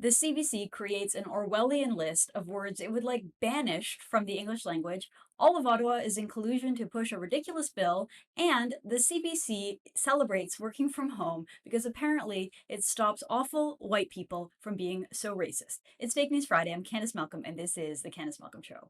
The CBC creates an Orwellian list of words it would like banished from the English language. All of Ottawa is in collusion to push a ridiculous bill, and the CBC celebrates working from home because apparently it stops awful white people from being so racist. It's Fake News Friday. I'm Candice Malcolm, and this is The Candice Malcolm Show.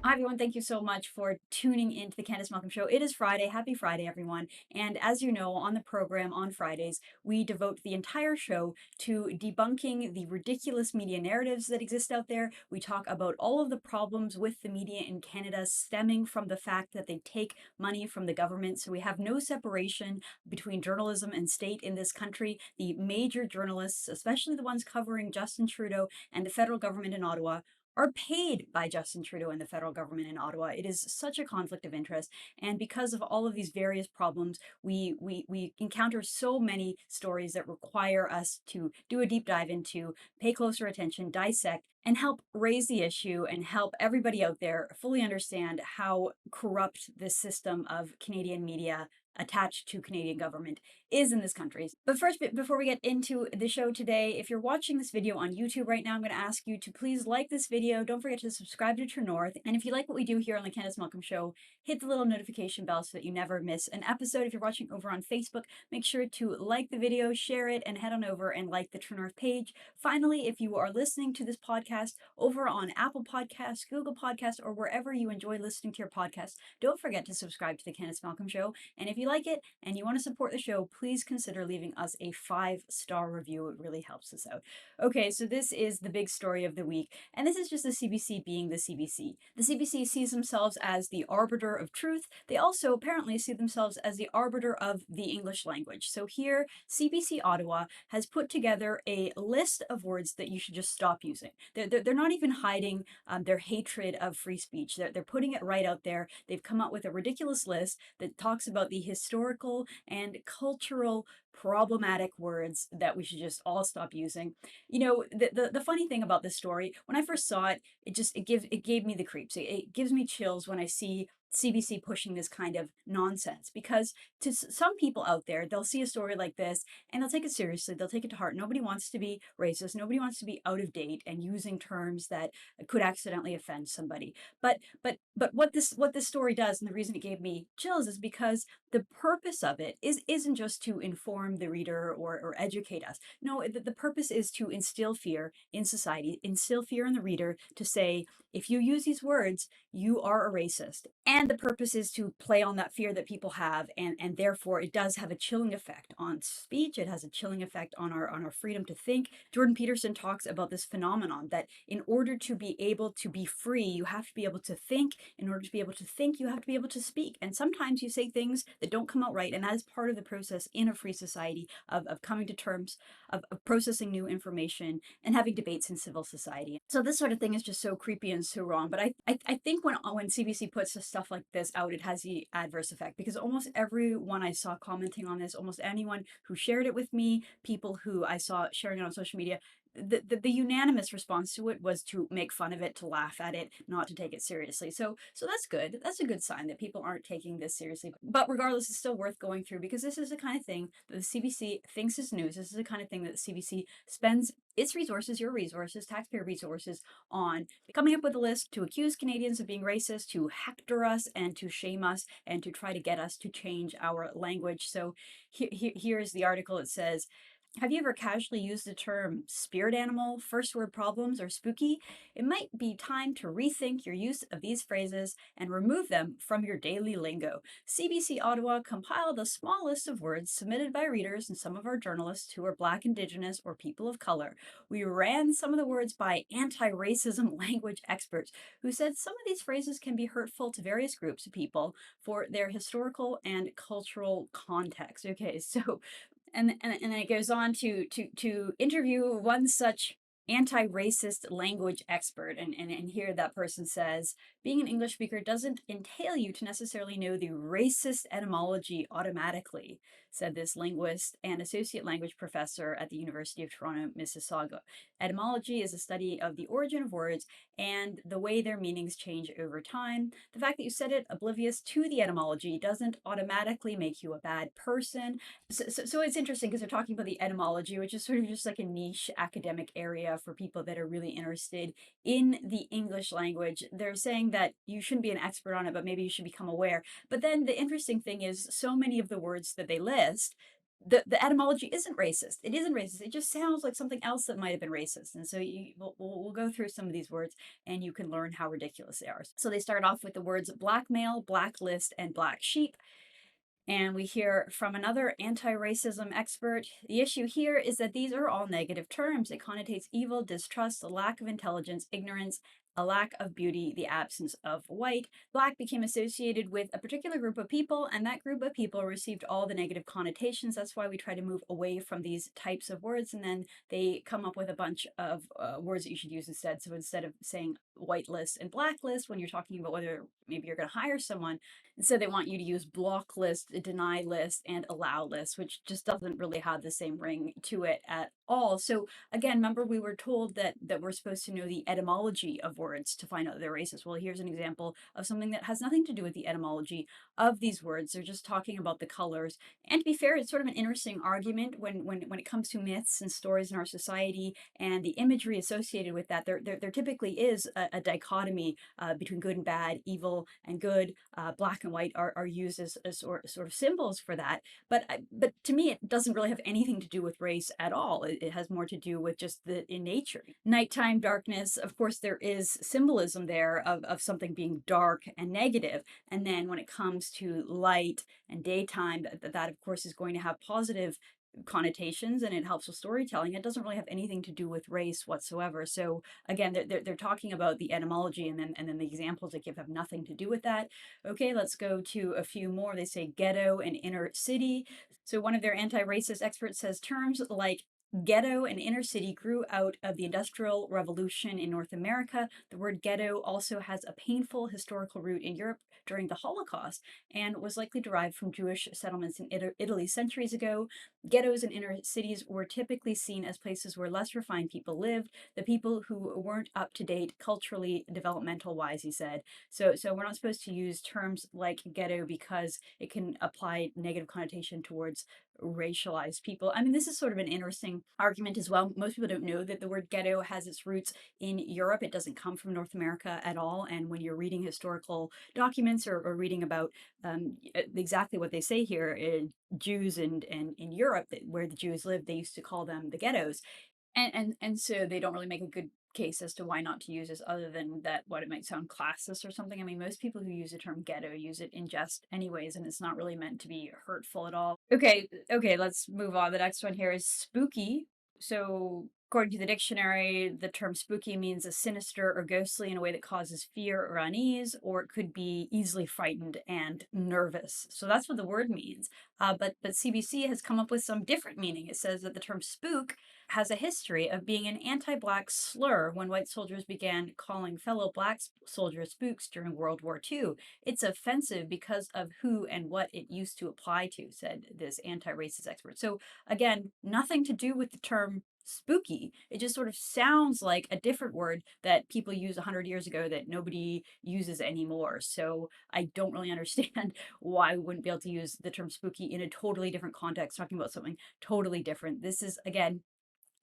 Hi, everyone. Thank you so much for tuning into the Candice Malcolm Show. It is Friday. Happy Friday, everyone. And as you know, on the program on Fridays, we devote the entire show to debunking the ridiculous media narratives that exist out there. We talk about all of the problems with the media in Canada stemming from the fact that they take money from the government. So we have no separation between journalism and state in this country. The major journalists, especially the ones covering Justin Trudeau and the federal government in Ottawa, are paid by Justin Trudeau and the federal government in Ottawa. It is such a conflict of interest. And because of all of these various problems, we encounter so many stories that require us to do a deep dive into, pay closer attention, dissect, and help raise the issue and help everybody out there fully understand how corrupt this system of Canadian media attached to Canadian government is in this country. But first, before we get into the show today, if you're watching this video on YouTube right now, I'm going to ask you to please like this video. Don't forget to subscribe to True North. And if you like what we do here on the Candice Malcolm Show, hit the little notification bell so that you never miss an episode. If you're watching over on Facebook, make sure to like the video, share it, and head on over and like the True North page. Finally, if you are listening to this podcast over on Apple Podcasts, Google Podcasts, or wherever you enjoy listening to your podcast, don't forget to subscribe to the Candice Malcolm Show. And if you like it and you want to support the show, please consider leaving us a 5-star review. It really helps us out. Okay, so this is the big story of the week, and this is just the CBC being the CBC. The CBC sees themselves as the arbiter of truth. They also apparently see themselves as the arbiter of the English language. So here, CBC Ottawa has put together a list of words that you should just stop using. They're not even hiding their hatred of free speech. They're putting it right out there. They've come up with a ridiculous list that talks about the historical and cultural problematic words that we should just all stop using. You know, the funny thing about this story, when I first saw it, it gave me the creeps. It gives me chills when I see CBC pushing this kind of nonsense, because to some people out there, they'll see a story like this and they'll take it seriously. They'll take it to heart. Nobody wants to be racist. Nobody wants to be out of date and using terms that could accidentally offend somebody. But what this story does, and the reason it gave me chills, is because the purpose of it isn't just to inform the reader or educate us. No, the purpose is to instill fear in society, instill fear in the reader, to say, if you use these words, you are a racist. And the purpose is to play on that fear that people have, and therefore it does have a chilling effect on speech. It has a chilling effect on our freedom to think. Jordan Peterson talks about this phenomenon that in order to be able to be free, you have to be able to think. In order to be able to think, you have to be able to speak. And sometimes you say things that don't come out right, and that is part of the process in a free society of coming to terms, of processing new information, and having debates in civil society. So this sort of thing is just so creepy and so wrong. But I think when CBC puts stuff like this out, it has the adverse effect, because almost everyone I saw commenting on this, almost anyone who shared it with me, people who I saw sharing it on social media, the unanimous response to it was to make fun of it, to laugh at it, not to take it seriously. So that's good. That's a good sign that people aren't taking this seriously. But regardless, it's still worth going through, because this is the kind of thing that the CBC thinks is news. This is the kind of thing that the CBC spends its resources, your resources, taxpayer resources, on coming up with a list to accuse Canadians of being racist, to hector us and to shame us, and to try to get us to change our language. So here's the article. It says, have you ever casually used the term spirit animal, first word problems, or spooky? It might be time to rethink your use of these phrases and remove them from your daily lingo. CBC Ottawa compiled a small list of words submitted by readers and some of our journalists who are Black, Indigenous, or people of color. We ran some of the words by anti-racism language experts who said some of these phrases can be hurtful to various groups of people for their historical and cultural context. Okay, so and then it goes on to interview one such anti-racist language expert, and here that person says, being an English speaker doesn't entail you to necessarily know the racist etymology automatically. said this linguist and associate language professor at the University of Toronto, Mississauga. Etymology is a study of the origin of words and the way their meanings change over time. The fact that you said it oblivious to the etymology doesn't automatically make you a bad person. So it's interesting because they're talking about the etymology, which is sort of just like a niche academic area for people that are really interested in the English language. They're saying that you shouldn't be an expert on it, but maybe you should become aware. But then the interesting thing is, so many of the words that they list, the etymology isn't racist. It isn't racist. It just sounds like something else that might have been racist. And so we'll go through some of these words and you can learn how ridiculous they are. So they start off with the words blackmail, blacklist, and black sheep. And we hear from another anti-racism expert, the issue here is that these are all negative terms. It connotates evil, distrust, a lack of intelligence, ignorance, a lack of beauty, the absence of white. Black became associated with a particular group of people, and that group of people received all the negative connotations. That's why we try to move away from these types of words, and then they come up with a bunch of words that you should use instead. So instead of saying whitelist and blacklist when you're talking about whether maybe you're going to hire someone, instead, they want you to use block list, deny list, and allow list, which just doesn't really have the same ring to it at all. So again, remember we were told that we're supposed to know the etymology of words to find out that they're racist. Well, here's an example of something that has nothing to do with the etymology of these words. They're just talking about the colors. And to be fair, it's sort of an interesting argument when it comes to myths and stories in our society and the imagery associated with that. There typically is a dichotomy between good and bad, evil and good. Black and white are used as sort of symbols for that. But to me, it doesn't really have anything to do with race at all. It has more to do with just the in nature. Nighttime, darkness, of course, there is symbolism there of something being dark and negative. And then when it comes to light and daytime, that of course is going to have positive connotations and it helps with storytelling. It doesn't really have anything to do with race whatsoever. So again, they're talking about the etymology and then the examples they give have nothing to do with that. Okay, let's go to a few more. They say ghetto and inner city. So one of their anti-racist experts says terms like ghetto and inner city grew out of the Industrial Revolution in North America. The word ghetto also has a painful historical root in Europe during the Holocaust and was likely derived from Jewish settlements in Italy centuries ago. Ghettos and inner cities were typically seen as places where less refined people lived, the people who weren't up to date culturally, developmental wise, he said. So we're not supposed to use terms like ghetto because it can apply negative connotation towards racialized people. I mean, this is sort of an interesting argument as well. Most people don't know that the word ghetto has its roots in Europe. It doesn't come from North America at all. And when you're reading historical documents or reading about exactly what they say here, Jews and in Europe, where the Jews lived, they used to call them the ghettos. And so they don't really make a good case as to why not to use this other than that what it might sound classist or something. I mean, most people who use the term ghetto use it in jest anyways, and it's not really meant to be hurtful at all. Okay, let's move on. The next one here is spooky. So according to the dictionary, the term spooky means a sinister or ghostly in a way that causes fear or unease, or it could be easily frightened and nervous. So that's what the word means. But CBC has come up with some different meaning. It says that the term spook has a history of being an anti-black slur when white soldiers began calling fellow black soldiers spooks during World War II. It's offensive because of who and what it used to apply to, said this anti-racist expert. So again, nothing to do with the term spooky. It just sort of sounds like a different word that people used 100 years ago that nobody uses anymore. So I don't really understand why we wouldn't be able to use the term spooky in a totally different context, talking about something totally different. This is, again,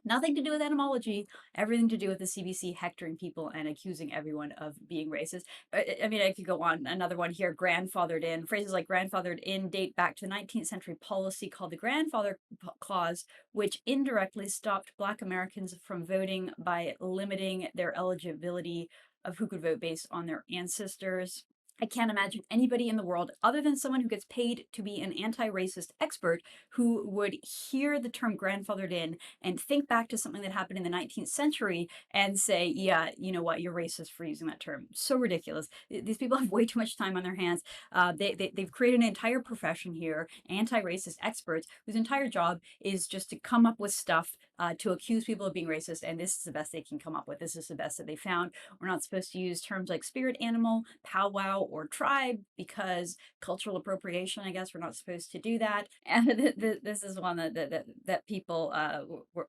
nothing to do with etymology, everything to do with the CBC hectoring people and accusing everyone of being racist. I mean, I could go on. Another one here, grandfathered in. Phrases like grandfathered in date back to the 19th century policy called the Grandfather Clause, which indirectly stopped Black Americans from voting by limiting their eligibility of who could vote based on their ancestors. I can't imagine anybody in the world, other than someone who gets paid to be an anti-racist expert, who would hear the term grandfathered in and think back to something that happened in the 19th century and say, yeah, you know what, you're racist for using that term. So ridiculous. These people have way too much time on their hands. They've created an entire profession here, anti-racist experts, whose entire job is just to come up with stuff to accuse people of being racist, and this is the best they can come up with. This is the best that they found. We're not supposed to use terms like spirit animal, powwow, or tribe because cultural appropriation. I guess we're not supposed to do that. And this is one that people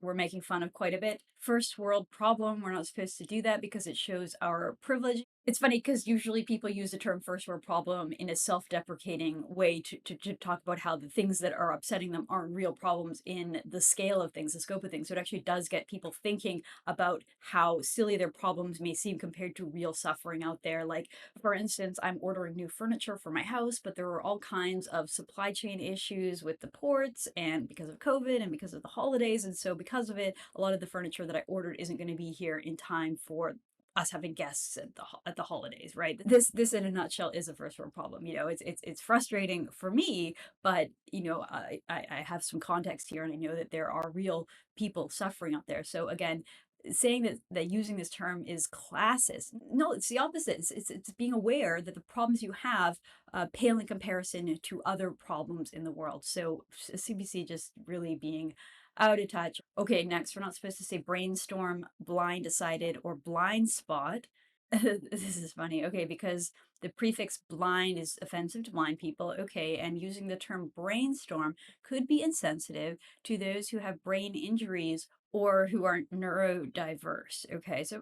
were making fun of quite a bit. First world problem. We're not supposed to do that because it shows our privilege. It's funny because usually people use the term first world problem in a self-deprecating way to talk about how the things that are upsetting them aren't real problems in the scale of things, the scope of things. So it actually does get people thinking about how silly their problems may seem compared to real suffering out there. Like, for instance, I'm ordering new furniture for my house, but there are all kinds of supply chain issues with the ports and because of COVID and because of the holidays. And so because of it, a lot of the furniture that I ordered isn't going to be here in time for us having guests at the holidays, right? This in a nutshell is a first world problem. It's frustrating for me, but I have some context here, and I know that there are real people suffering out there. So again, saying that using this term is classist, no, it's the opposite. It's being aware that the problems you have pale in comparison to other problems in the world. So CBC just really being out of touch. Okay, next, we're not supposed to say brainstorm, blind decided, or blind spot. This is funny. Okay, because the prefix blind is offensive to blind people. Okay, and using the term brainstorm could be insensitive to those who have brain injuries or who aren't neurodiverse. Okay, so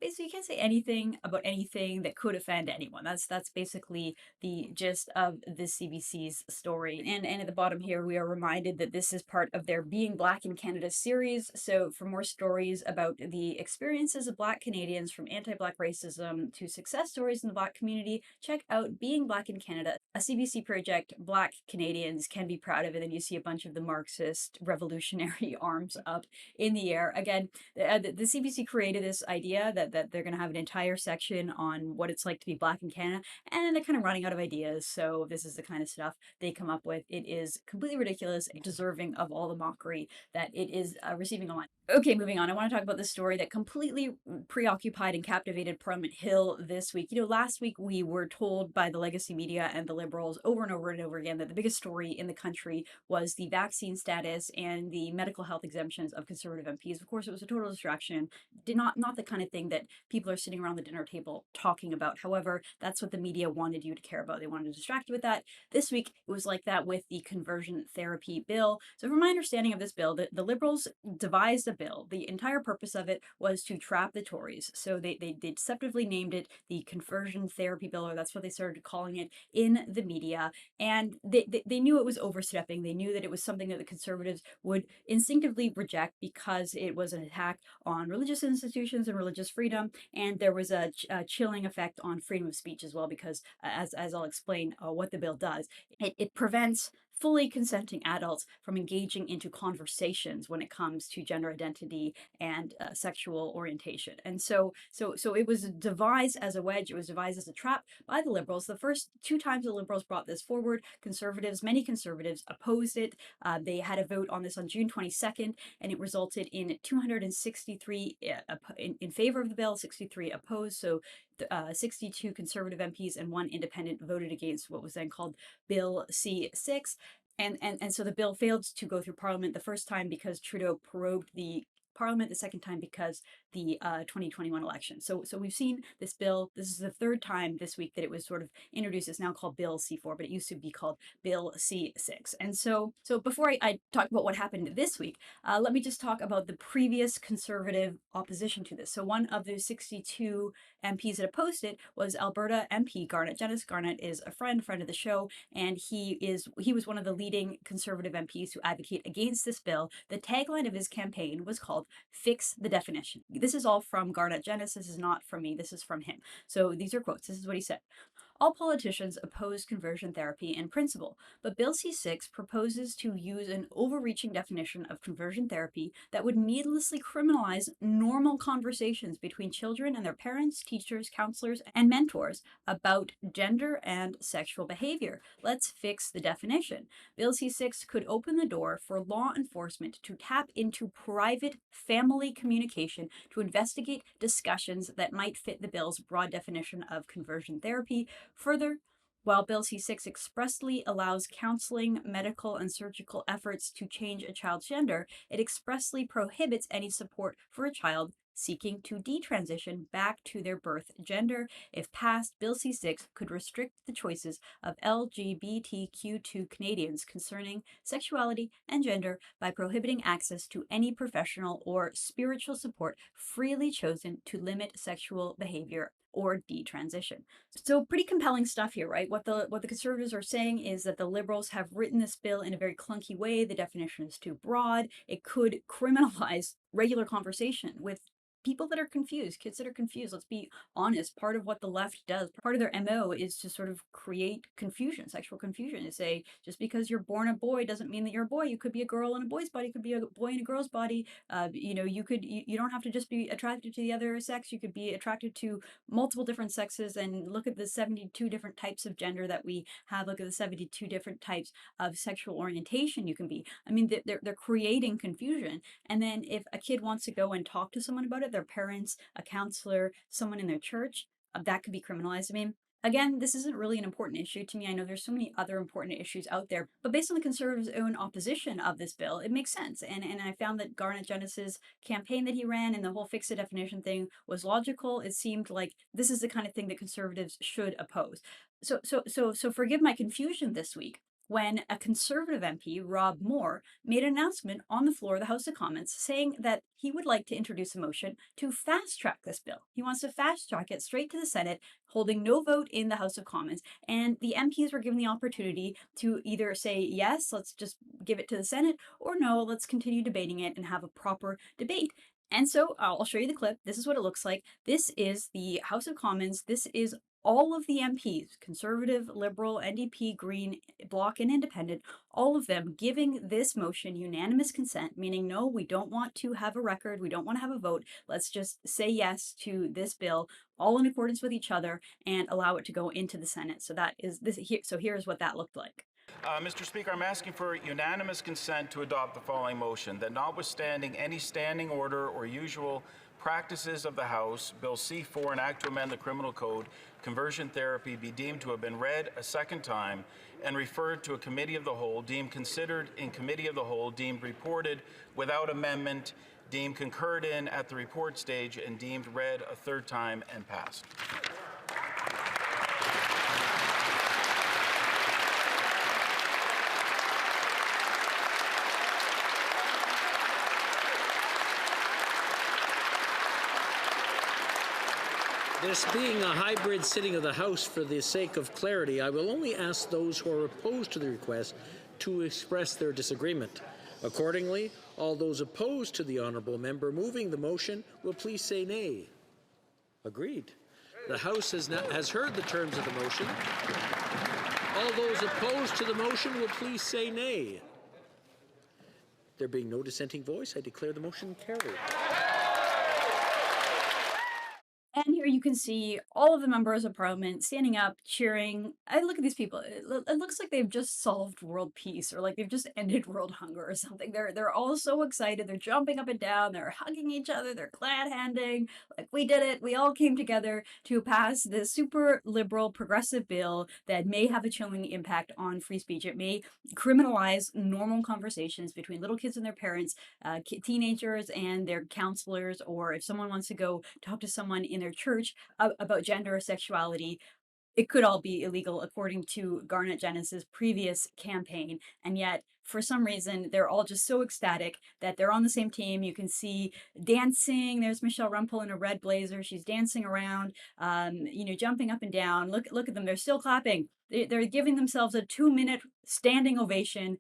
basically you can't say anything about anything that could offend anyone. That's basically the gist of the CBC's story. And at the bottom here, we are reminded that this is part of their Being Black in Canada series. So for more stories about the experiences of Black Canadians, from anti-Black racism to success stories in the Black community, check out Being Black in Canada, a CBC project Black Canadians can be proud of. And then you see a bunch of the Marxist revolutionary arms up in the air. Again, the CBC created this idea that they're going to have an entire section on what it's like to be Black in Canada, and they're kind of running out of ideas. So this is the kind of stuff they come up with. It is completely ridiculous, deserving of all the mockery that it is receiving online. Okay, moving on. I want to talk about the story that completely preoccupied and captivated Parliament Hill this week. Last week we were told by the legacy media and the Liberals over and over and over again that the biggest story in the country was the vaccine status and the medical health exemptions of Conservative MPs. Of course, it was a total distraction. Not the kind of thing that people are sitting around the dinner table talking about. However, that's what the media wanted you to care about. They wanted to distract you with that. This week, it was like that with the conversion therapy bill. So from my understanding of this bill, the Liberals devised a bill. The entire purpose of it was to trap the Tories. So they deceptively named it the conversion therapy bill, or that's what they started calling it in the media. And they knew it was overstepping. They knew that it was something that the Conservatives would instinctively reject because it was an attack on religious institutions and religious freedom. And there was a chilling effect on freedom of speech as well, because as I'll explain what the bill does, it prevents fully consenting adults from engaging into conversations when it comes to gender identity and sexual orientation. And so it was devised as a wedge. It was devised as a trap by the Liberals. The first two times the Liberals brought this forward, many conservatives opposed it. They had a vote on this on June 22nd, and it resulted in 263 in favor of the bill, 63 opposed. So 62 Conservative MPs and one independent voted against what was then called Bill C6. And so the bill failed to go through Parliament the first time because Trudeau prorogued the Parliament, the second time because the 2021 election. So we've seen this bill. This is the third time this week that it was sort of introduced. It's now called Bill C4, but it used to be called Bill C6. And so before I talk about what happened this week, let me just talk about the previous Conservative opposition to this. So one of the 62 MPs that opposed it was Alberta MP Garnet Genis. Garnet is a friend of the show, and he was one of the leading Conservative MPs who advocate against this bill. The tagline of his campaign was called "Fix the Definition." This is all from Garnet Genis. This is not from me. This is from him. So these are quotes. This is what he said. All politicians oppose conversion therapy in principle, but Bill C6 proposes to use an overreaching definition of conversion therapy that would needlessly criminalize normal conversations between children and their parents, teachers, counselors, and mentors about gender and sexual behavior. Let's fix the definition. Bill C6 could open the door for law enforcement to tap into private family communication to investigate discussions that might fit the bill's broad definition of conversion therapy. Further, while Bill C6 expressly allows counseling, medical, and surgical efforts to change a child's gender, it expressly prohibits any support for a child seeking to detransition back to their birth gender. If passed, Bill C6 could restrict the choices of LGBTQ2 Canadians concerning sexuality and gender by prohibiting access to any professional or spiritual support freely chosen to limit sexual behavior or detransition. So pretty compelling stuff here, right? What the conservatives are saying is that the liberals have written this bill in a very clunky way. The definition is too broad. It could criminalize regular conversation with people that are confused, kids that are confused. Let's be honest. Part of what the left does, part of their MO is to sort of create confusion, sexual confusion, to say just because you're born a boy doesn't mean that you're a boy. You could be a girl in a boy's body, you could be a boy in a girl's body. You don't have to just be attracted to the other sex. You could be attracted to multiple different sexes, and look at the 72 different types of gender that we have. Look at the 72 different types of sexual orientation you can be. I mean, they're creating confusion. And then if a kid wants to go and talk to someone about it, their parents, a counselor, someone in their church, that could be criminalized. I mean, again, this isn't really an important issue to me. I know there's so many other important issues out there, but based on the Conservatives' own opposition of this bill, it makes sense. And I found that Garnet Genes's campaign that he ran and the whole fix the definition thing was logical. It seemed like this is the kind of thing that Conservatives should oppose. So forgive my confusion this week when a Conservative MP, Rob Moore, made an announcement on the floor of the House of Commons saying that he would like to introduce a motion to fast track this bill. He wants to fast track it straight to the Senate, holding no vote in the House of Commons. And the MPs were given the opportunity to either say, yes, let's just give it to the Senate, or no, let's continue debating it and have a proper debate. And so I'll show you the clip. This is what it looks like. This is the House of Commons. This is all of the MPs, Conservative, Liberal, NDP, Green, Bloc, and Independent, all of them giving this motion unanimous consent, meaning no, we don't want to have a record, we don't want to have a vote. Let's just say yes to this bill, all in accordance with each other, and allow it to go into the Senate. So that is this here. So here's what that looked like. Mr. Speaker, I'm asking for unanimous consent to adopt the following motion, that notwithstanding any standing order or usual practices of the House, Bill C4, an act to amend the Criminal Code, conversion therapy, be deemed to have been read a second time and referred to a committee of the whole, deemed considered in committee of the whole, deemed reported without amendment, deemed concurred in at the report stage, and deemed read a third time and passed. This being a hybrid sitting of the House, for the sake of clarity, I will only ask those who are opposed to the request to express their disagreement. Accordingly, all those opposed to the honourable member moving the motion will please say nay. Agreed. The House has heard the terms of the motion. All those opposed to the motion will please say nay. There being no dissenting voice, I declare the motion carried. And here you can see all of the members of parliament standing up, cheering. I look at these people. It looks like they've just solved world peace, or like they've just ended world hunger or something. They're all so excited. They're jumping up and down. They're hugging each other. They're glad handing. Like, we did it. We all came together to pass this super liberal progressive bill that may have a chilling impact on free speech. It may criminalize normal conversations between little kids and their parents, teenagers and their counselors, or if someone wants to go talk to someone in their church about gender or sexuality. It could all be illegal according to Garnet Genes's previous campaign. And yet, for some reason, they're all just so ecstatic that they're on the same team. You can see dancing. There's Michelle Rumpel in a red blazer. She's dancing around, jumping up and down. Look at them. They're still clapping. They're giving themselves a 2-minute standing ovation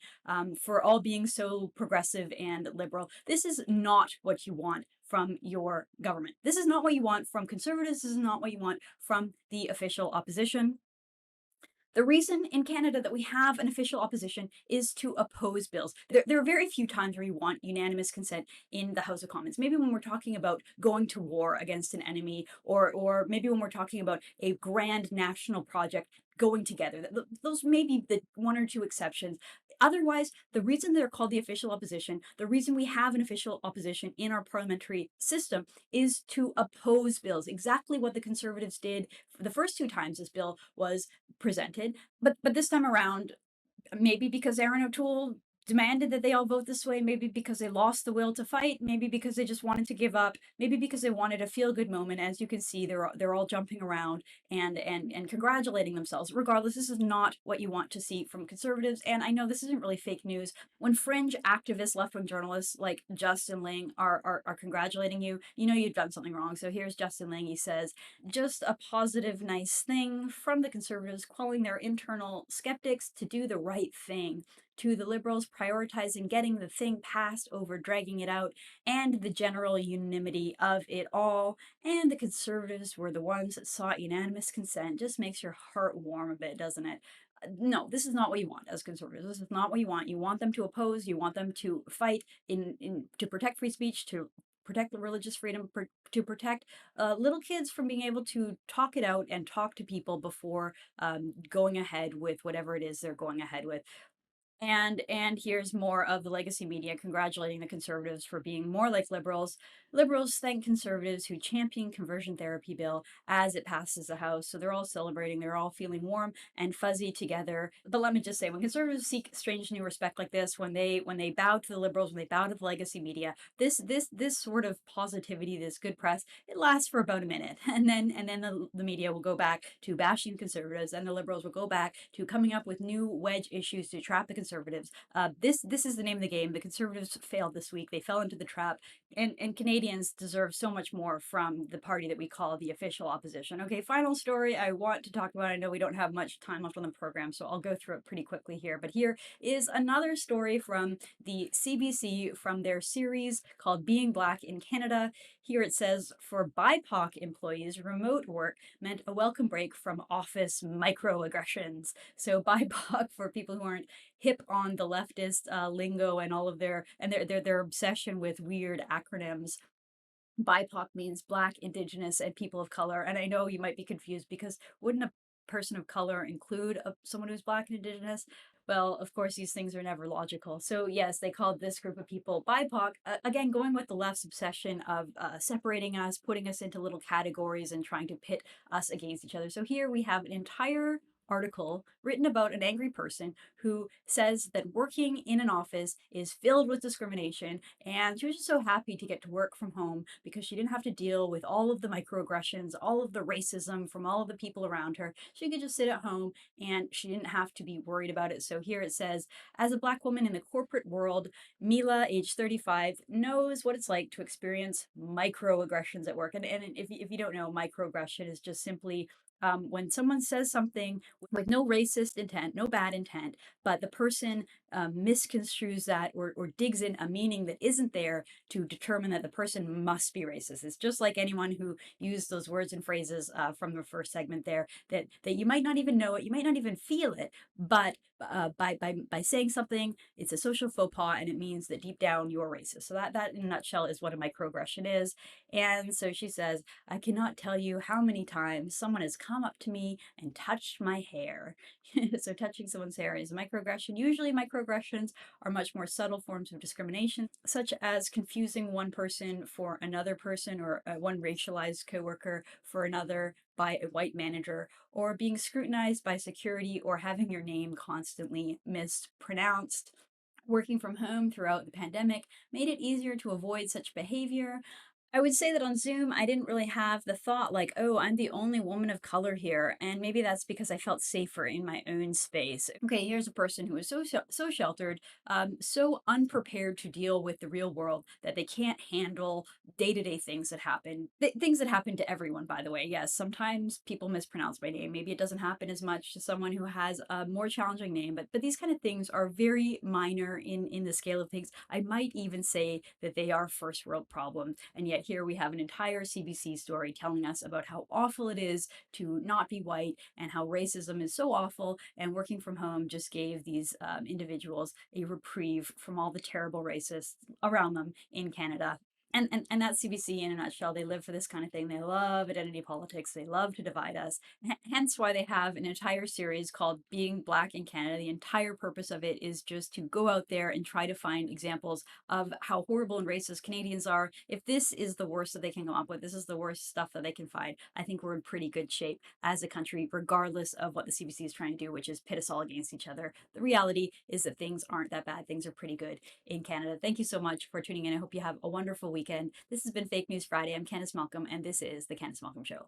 for all being so progressive and liberal. This is not what you want from your government. This is not what you want from Conservatives. This is not what you want from the official opposition. The reason in Canada that we have an official opposition is to oppose bills. There are very few times where you want unanimous consent in the House of Commons. Maybe when we're talking about going to war against an enemy, or maybe when we're talking about a grand national project going together. Those may be the one or two exceptions. Otherwise, the reason they're called the official opposition, the reason we have an official opposition in our parliamentary system, is to oppose bills. Exactly what the Conservatives did for the first two times this bill was presented. But this time around, maybe because Aaron O'Toole demanded that they all vote this way, maybe because they lost the will to fight, maybe because they just wanted to give up, maybe because they wanted a feel-good moment. As you can see, they're all jumping around and congratulating themselves. Regardless, this is not what you want to see from conservatives. And I know this isn't really fake news. When fringe activists, left-wing journalists like Justin Ling are congratulating you, you know you've done something wrong. So here's Justin Ling. He says, just a positive, nice thing from the conservatives, calling their internal skeptics to do the right thing, to the Liberals prioritizing getting the thing passed over dragging it out, and the general unanimity of it all, and the Conservatives were the ones that sought unanimous consent. Just makes your heart warm a bit, doesn't it? No, this is not what you want as conservatives. This is not what you want. You want them to oppose, you want them to fight in to protect free speech, to protect the religious freedom, to protect little kids from being able to talk it out and talk to people before going ahead with whatever it is they're going ahead with. And here's more of the legacy media congratulating the conservatives for being more like liberals. Liberals thank conservatives who champion conversion therapy bill as it passes the House. So they're all celebrating, they're all feeling warm and fuzzy together. But let me just say, when conservatives seek strange new respect like this, when they bow to the liberals, when they bow to the legacy media, this sort of positivity, this good press, it lasts for about a minute, and then the media will go back to bashing conservatives, and the liberals will go back to coming up with new wedge issues to trap the conservatives. This is the name of the game. The conservatives failed this week. They fell into the trap, and Canadians deserve so much more from the party that we call the official opposition. Okay, final story I want to talk about. I know we don't have much time left on the program, so I'll go through it pretty quickly here. But here is another story from the CBC from their series called Being Black in Canada. Here it says, for BIPOC employees, remote work meant a welcome break from office microaggressions. So BIPOC, for people who aren't hip on the leftist lingo and all of their obsession with weird acronyms, BIPOC means Black, Indigenous, and people of color. And I know you might be confused because wouldn't a person of color include someone who's Black and Indigenous? Well, of course, these things are never logical. So, yes, they called this group of people BIPOC. Again, going with the left's obsession of separating us, putting us into little categories, and trying to pit us against each other. So, here we have an entire article written about an angry person who says that working in an office is filled with discrimination, and she was just so happy to get to work from home because she didn't have to deal with all of the microaggressions, all of the racism from all of the people around her. She could just sit at home and she didn't have to be worried about it. So here it says, as a Black woman in the corporate world, Mila, age 35, knows what it's like to experience microaggressions at work. And if you don't know, microaggression is just simply when someone says something with no racist intent, no bad intent, but the person misconstrues that, or digs in a meaning that isn't there to determine that the person must be racist. It's just like anyone who used those words and phrases from the first segment there, that you might not even know it, you might not even feel it, but by saying something, it's a social faux pas, and it means that deep down you're racist. So that in a nutshell is what a microaggression is. And so she says, I cannot tell you how many times someone has come up to me and touched my hair. So touching someone's hair is a microaggression. Usually microaggressions are much more subtle forms of discrimination, such as confusing one person for another person, or one racialized coworker for another by a white manager, or being scrutinized by security, or having your name constantly mispronounced. Working from home throughout the pandemic made it easier to avoid such behavior. I would say that on Zoom, I didn't really have the thought like, oh, I'm the only woman of color here. And maybe that's because I felt safer in my own space. Okay, here's a person who is so sheltered, so unprepared to deal with the real world that they can't handle day-to-day things that happen. Things that happen to everyone, by the way. Yes, sometimes people mispronounce my name. Maybe it doesn't happen as much to someone who has a more challenging name, but these kind of things are very minor in the scale of things. I might even say that they are first world problems, and yet here we have an entire CBC story telling us about how awful it is to not be white, and how racism is so awful, and working from home just gave these individuals a reprieve from all the terrible racists around them in Canada. And that's CBC in a nutshell. They live for this kind of thing. They love identity politics. They love to divide us. Hence why they have an entire series called Being Black in Canada. The entire purpose of it is just to go out there and try to find examples of how horrible and racist Canadians are. If this is the worst that they can come up with, this is the worst stuff that they can find, I think we're in pretty good shape as a country, regardless of what the CBC is trying to do, which is pit us all against each other. The reality is that things aren't that bad. Things are pretty good in Canada. Thank you so much for tuning in. I hope you have a wonderful weekend. This has been Fake News Friday. I'm Candice Malcolm, and this is The Candice Malcolm Show.